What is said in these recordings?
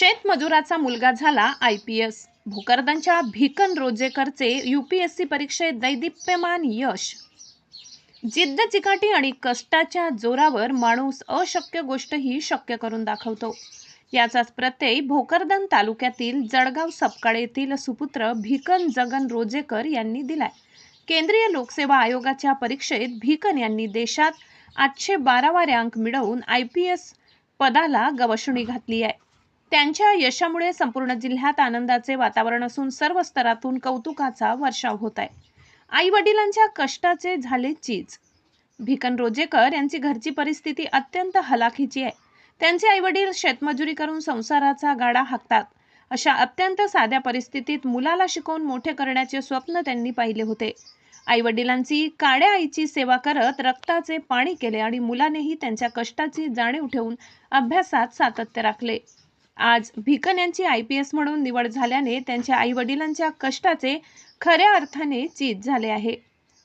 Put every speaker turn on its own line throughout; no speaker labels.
शेतमजुराचा मुलगा झाला IPS. भोकरदनच्या Bhikan रोजेकरचे UPSC परीक्षेत दैदिप्यमान यश. जिद्द चिकाटी आणि कष्टाच्या जोरावर माणूस अशक्य गोष्टही शक्य करून दाखवतो. याचाच प्रत्यय भोकरदन तालुक्यातील जळगाव सपकाळ येथील सुपुत्र भिकन जगन रोजेकर यांनी दिलाय. केंद्रीय लोकसेवा आयोगाच्या परीक्षेत भिकन यांनी देशात 812वा रँक मिळवून IPS पदाला गवसणी घातली आहे. त्यांच्या यशामुळे संपूर्ण जिल्ह्यात आनंदाचे वातावरण असून सर्व स्तरातून कौतुकाचा वर्षाव होत आहे. आई वडिलांच्या कष्टाचे झाले चीज. भिकन रोजेकर यांची घरची परिस्थिती अत्यंत हलाखीची आहे. त्यांचे आई वडील शेतमजुरी करून संसाराचा गाडा हाकतात. अशा अत्यंत साध्या परिस्थितीत मुलाला शिकवून मोठे करण्याचे स्वप्न त्यांनी पाहिले होते. आई वडिलांची काड्या आईची सेवा करत रक्ताचे पाणी केले आणि मुलानेही त्यांच्या कष्टाची जाणीव ठेवून अभ्यासात सातत्य राखले. आज भिकन यांची IPS म्हणून निवड झाल्याने त्यांच्या आई वडिलांच्या कष्टाचे खऱ्या अर्थाने चीज झाले आहे.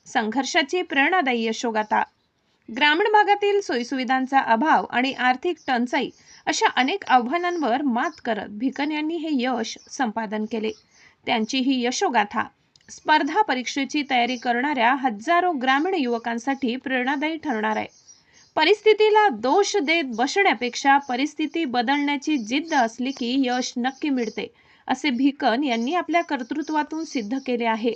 संघर्षाची प्रेरणादायी यशोगाथा. ग्रामीण भागातील सोयीसुविधांचा अभाव आणि आर्थिक टंचाई अशा अनेक आव्हानांवर मात करत भिकन यांनी हे यश संपादन केले. त्यांची ही यशोगाथा स्पर्धा परीक्षेची तयारी करणाऱ्या हजारो ग्रामीण युवकांसाठी प्रेरणादायी ठरणार आहे. परिस्थितीला दोष देत बसण्यापेक्षा परिस्थिती बदलण्याची जिद्द असली की यश नक्की मिळते, असे भिकन यांनी आपल्या कर्तृत्वातून सिद्ध केले आहे.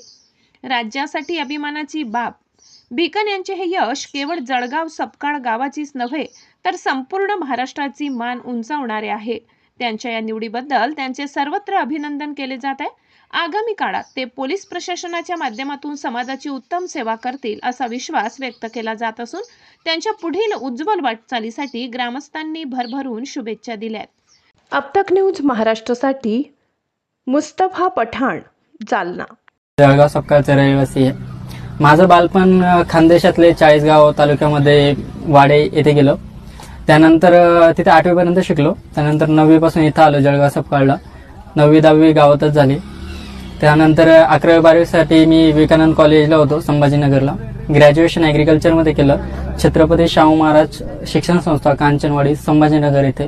राज्यासाठी अभिमानाची बाब. भिकन यांचे हे यश केवळ जळगाव सपकाळ गावाचीच नव्हे तर संपूर्ण महाराष्ट्राची मान उंचावणारे आहे. त्यांच्या या निवडीबद्दल त्यांचे सर्वत्र अभिनंदन केले जात आहे. आगामी काळात ते पोलीस प्रशासनाच्या माध्यमातून समाजाची उत्तम सेवा करतील असा विश्वास व्यक्त केला जात असून त्यांच्या पुढील उज्ज्वल वाटचालीसाठी ग्रामस्थांनी भरभरून शुभेच्छा दिल्यात. अपतक न्यूज महाराष्ट्रासाठी मुस्तफा पठाण, जालना.
जळगाव सपकाळचा रहिवासी आहे. माझं बालपण खानदेशातले चाळीसगाव तालुक्यामध्ये वाडे येथे गेलो. त्यानंतर तिथे 8वी पर्यंत शिकलो. त्यानंतर 9वी पासून इथं आलो जळगाव सपकाळला. 9वी 10वी गावातच झाली. त्यानंतर 11वी 12वी साठी मी विवेकानंद कॉलेजला होतो संभाजीनगरला. ग्रॅज्युएशन ॲग्रिकल्चरमध्ये केलं छत्रपती शाहू महाराज शिक्षण संस्था कांचनवाडी संभाजीनगर येथे.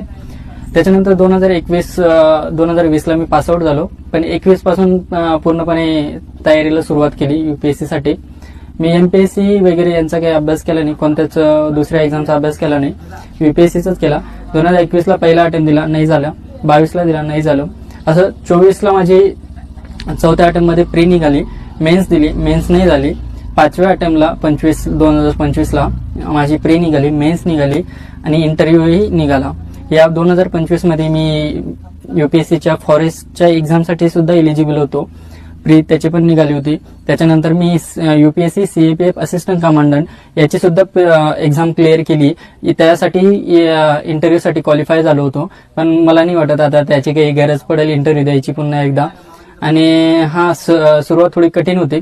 त्याच्यानंतर 2020ला मी पासआउट झालो. पण 21 पासून पूर्णपणे तयारीला सुरुवात केली UPSC साठी. मी MPSC वगैरे यांचा काही अभ्यास केला नाही, कोणत्याच दुसऱ्या एक्झामचा अभ्यास केला नाही. UPSCचाच केला. 2021ला पहिला अटेम्प्ट दिला, नाही झाला. 22ला दिला, नाही झालं. असं 24ला माझी 4थ्या अटेम्प्टमध्ये प्री निघाली. मेन्स दिली, मेन्स नाही झाली. 5व्या अटेम्प्टला 2025ला माझी प्री निघाली, मेन्स निघाली आणि इंटरव्ह्यूही निघाला. या 2025 मध्ये मी UPSCच्या फॉरेस्टच्या एक्झामसाठी सुद्धा एलिजिबल होतो. प्री त्याची पण निघाली होती. त्याच्यानंतर मी UPSC CAPF असिस्टंट कमांडंट याची सुद्धा एक्झाम क्लिअर केली. त्यासाठी इंटरव्ह्यूसाठी क्वालिफाय झालो होतो. पण मला नाही वाटत आता त्याची काही गरज पडेल इंटरव्ह्यू द्यायची पुन्हा एकदा. आणि सुरुवात थोडी कठीण होती,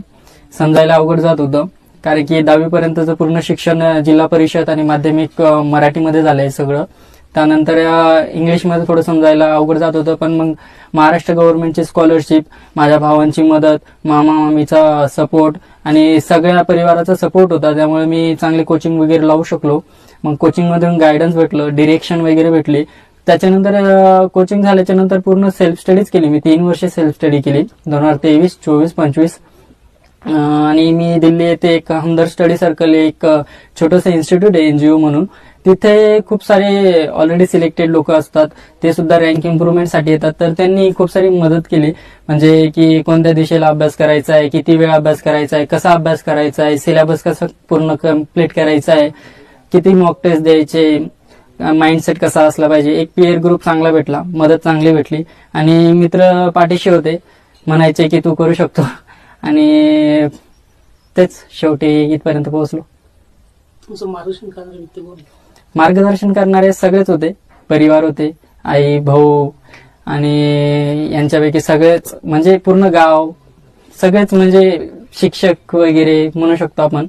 समजायला अवघड जात होतं. कारण की 10वी पर्यंतचं पूर्ण शिक्षण जिल्हा परिषद आणि माध्यमिक मराठीमध्ये झालंय सगळं. त्यानंतर इंग्लिशमध्ये थोडं समजायला अवघड जात होतं. पण मग महाराष्ट्र गव्हर्नमेंटची स्कॉलरशिप, माझ्या भावांची मदत, मामा मामीचा सपोर्ट आणि सगळ्या परिवाराचा सपोर्ट होता. त्यामुळे मी चांगले कोचिंग वगैरे लावू शकलो. मग कोचिंगमधून गायडन्स भेटलं, डिरेक्शन वगैरे भेटली. त्याच्यानंतर कोचिंग झाल्याच्या नंतर पूर्ण सेल्फ स्टडीज केली. मी 3 वर्ष सेल्फ स्टडी केली 2023, 24, 25. आणि मी दिल्ली येथे एक हमदर्द स्टडी सर्कल एक छोटंसं इन्स्टिट्यूट आहे NGO म्हणून. तिथे खूप सारे ऑलरेडी सिलेक्टेड लोक असतात. ते सुद्धा रँक इम्प्रुव्हमेंटसाठी येतात. तर त्यांनी खूप सारी मदत केली. म्हणजे की कोणत्या दिशेला अभ्यास करायचा आहे, किती वेळ अभ्यास करायचा आहे, कसा अभ्यास करायचा आहे, सिलेबस कसा पूर्ण कम्प्लीट करायचा आहे, किती मॉक टेस्ट द्यायचे, माइंडसेट कसा असला पाहिजे. एक पीअर ग्रुप चांगला भेटला, मदत चांगली भेटली आणि मित्र पाठीशी होते, म्हणायचे की तू करू शकतो. आणि तेच शेवटी इथपर्यंत पोहोचलो. मार्गदर्शन करणारे सगळेच होते. परिवार होते, आई भाऊ आणि यांच्यापैकी सगळेच म्हणजे पूर्ण गाव सगळेच म्हणजे शिक्षक वगैरे म्हणू शकतो आपण.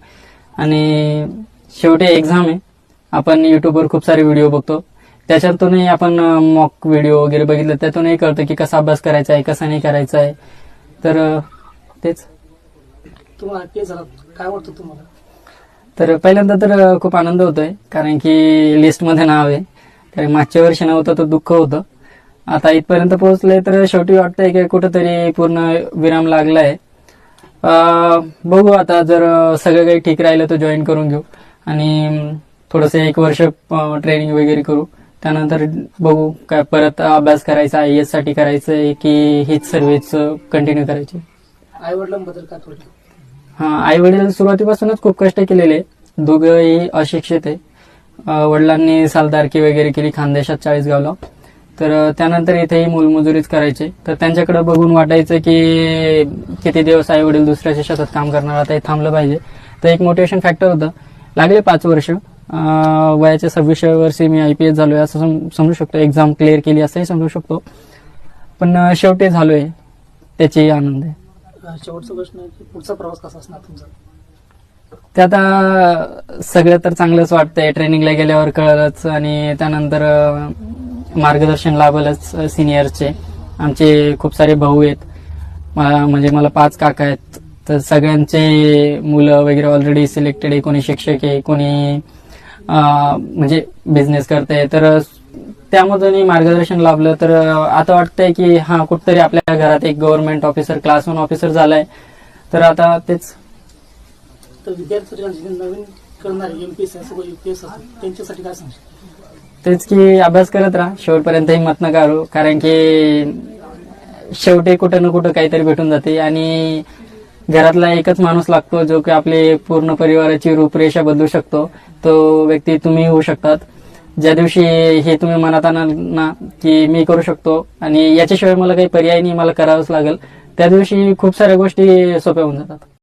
आणि शेवटी एक्झाम आहे. आपण युट्यूबवर खूप सारे व्हिडिओ बघतो, त्याच्यातूनही आपण मॉक व्हिडिओ वगैरे बघितलं, त्यातूनही कळतं की कसा अभ्यास करायचा आहे, कसा नाही करायचा आहे. तर तेच.
तुम्हाला काय वाटतं तुम्हाला?
तर पहिल्यांदा तर खूप आनंद होतोय, कारण की लिस्टमध्ये नाव आहे. कारण मागच्या वर्षी नव्हतं तर दुःख होतं. आता इथपर्यंत पोहोचले तर शेवटी वाटतंय की कुठंतरी पूर्ण विराम लागलाय. बघू आता, जर सगळं काही ठीक राहिलं तर जॉईन करून घेऊ आणि थोडंसं 1 वर्ष ट्रेनिंग वगैरे करू. त्यानंतर बघू काय परत अभ्यास करायचा, IAS साठी करायचंय की हीच सर्व्हिस कंटिन्यू करायची.
आई वडिलांबद्दल काय थोडं?
आई वडील सुरुवातीपासूनच खूप कष्ट केलेले, दोघंही अशिक्षित आहे. वडिलांनी सालदारकी वगैरे केली खानदेशात चाळीसगावला. तर त्यानंतर इथेही मोलमजुरीच करायचे. तर त्यांच्याकडे बघून वाटायचं की किती दिवस आई वडील दुसऱ्याच्या शेतात काम करणार, आता हे थांबलं पाहिजे. तर एक मोटिवेशन फॅक्टर होतं. लागले 5 वर्ष. वयाच्या 26व्या वर्षी मी IPS झालोय असं समजू शकतो. एक्झाम क्लिअर केली असंही समजू शकतो. पण शेवटी झालोय, त्याची आनंद आहे.
शेवटचा प्रश्न आहे की पुढचा प्रवास कसा असणार तुमचा?
ते आता सगळं तर चांगलंच वाटतंय. ट्रेनिंगला गेल्यावर कळलंच आणि त्यानंतर मार्गदर्शन लाभलंच सिनियरचे. आमचे खूप सारे भाऊ आहेत, म्हणजे मला 5 काका आहेत. तर सगळ्यांचे मुलं वगैरे ऑलरेडी सिलेक्टेड आहे. कोणी शिक्षक आहे, कोणी म्हणजे बिझनेस करते. तर त्यामधूनही मार्गदर्शन लाभलं. तर आता वाटतंय की हा कुठतरी आपल्या घरात एक गव्हर्नमेंट ऑफिसर, क्लास 1 ऑफिसर झालाय. तर आता तेच.
तर विद्यार्थी जे नवीन करणारे MPSC असो UPS असो त्यांच्यासाठी काय सांगशील?
तेच की अभ्यास करत राहा, शेवटपर्यंत हिंमत नका करू. कारण की शेवटी कुठं ना कुठं काहीतरी भेटून जाते आणि घरातला एकच माणूस लागतो जो की आपले पूर्ण परिवाराची रूपरेषा बदलू शकतो. तो व्यक्ती तुम्ही होऊ शकतात. ज्या दिवशी हे तुम्ही मनात आणाल ना की मी करू शकतो आणि याच्याशिवाय मला काही पर्याय नाही, मला करावंच लागेल, त्या दिवशी खूप साऱ्या गोष्टी सोप्या होऊन जातात.